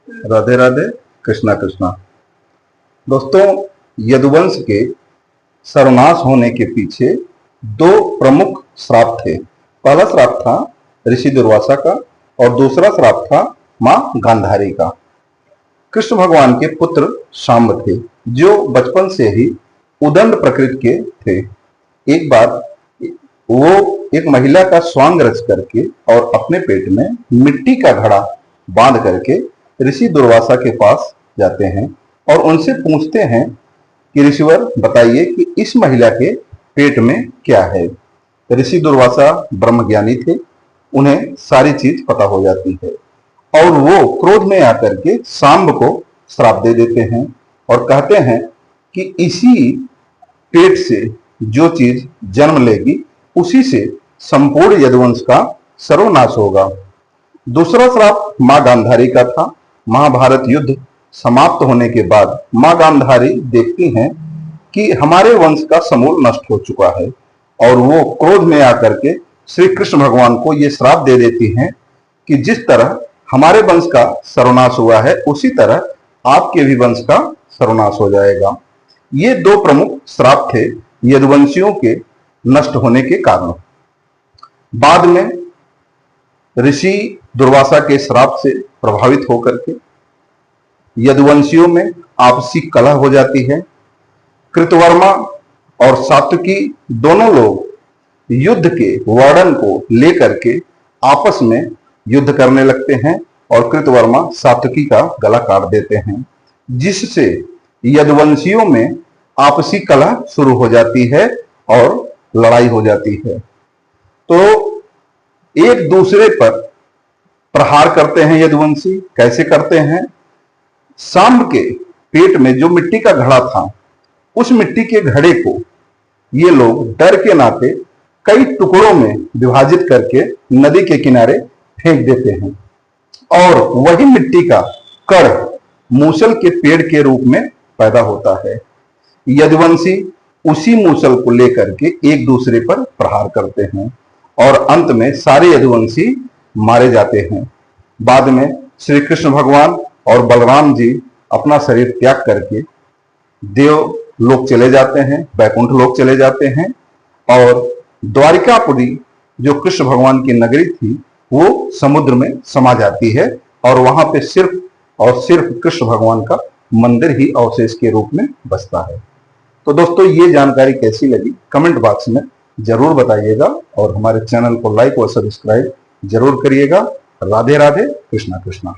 राधे राधे, कृष्णा कृष्णा। दोस्तों, यदुवंश के सर्वनाश होने के पीछे दो प्रमुख श्राप थे। पहला श्राप था ऋषि दुर्वासा का और दूसरा श्राप था मां गांधारी का। कृष्ण भगवान के पुत्र शांब थे, जो बचपन से ही उदंड प्रकृति के थे। एक बार वो एक महिला का स्वांग रच करके और अपने पेट में मिट्टी का घड़ा बांध करके ऋषि दुर्वासा के पास जाते हैं और उनसे पूछते हैं कि ऋषिवर बताइए कि इस महिला के पेट में क्या है। ऋषि दुर्वासा ब्रह्मज्ञानी थे, उन्हें सारी चीज पता हो जाती है और वो क्रोध में आकर के सांब को श्राप दे देते हैं और कहते हैं कि इसी पेट से जो चीज जन्म लेगी उसी से संपूर्ण यदुवंश का सर्वनाश होगा। दूसरा श्राप मां गांधारी का था। महाभारत युद्ध समाप्त होने के बाद मां गांधारी देखती हैं कि हमारे वंश का समूल नष्ट हो चुका है और वो क्रोध में आकर के श्री कृष्ण भगवान को ये श्राप दे देती हैं कि जिस तरह हमारे वंश का सर्वनाश हुआ है उसी तरह आपके भी वंश का सर्वनाश हो जाएगा। ये दो प्रमुख श्राप थे यदुवंशियों के नष्ट होने के कारण। बाद में ऋषि दुर्वासा के श्राप से प्रभावित होकर के यदुवंशियों में आपसी कलह हो जाती है। कृतवर्मा और सात्विकी दोनों लोग युद्ध के वर्णन को लेकर के आपस में युद्ध करने लगते हैं और कृतवर्मा सात्विकी का गला काट देते हैं, जिससे यदुवंशियों में आपसी कलह शुरू हो जाती है और लड़ाई हो जाती है। तो एक दूसरे पर प्रहार करते हैं यदुवंशी। कैसे करते हैं? सांब के पेट में जो मिट्टी का घड़ा था, उस मिट्टी के घड़े को ये लोग डर के नाते कई टुकड़ों में विभाजित करके नदी के किनारे फेंक देते हैं और वही मिट्टी का कण मूसल के पेड़ के रूप में पैदा होता है। यदुवंशी उसी मूसल को लेकर के एक दूसरे पर प्रहार करते हैं और अंत में सारे यदुवंशी मारे जाते हैं। बाद में श्री कृष्ण भगवान और बलराम जी अपना शरीर त्याग करके देव लोक चले जाते हैं, वैकुंठ लोक चले जाते हैं और द्वारिकापुरी जो कृष्ण भगवान की नगरी थी वो समुद्र में समा जाती है और वहां पे सिर्फ और सिर्फ कृष्ण भगवान का मंदिर ही अवशेष के रूप में बचता है। तो दोस्तों, ये जानकारी कैसी लगी कमेंट बॉक्स में जरूर बताइएगा और हमारे चैनल को लाइक और सब्सक्राइब जरूर करिएगा। राधे राधे, कृष्णा कृष्णा।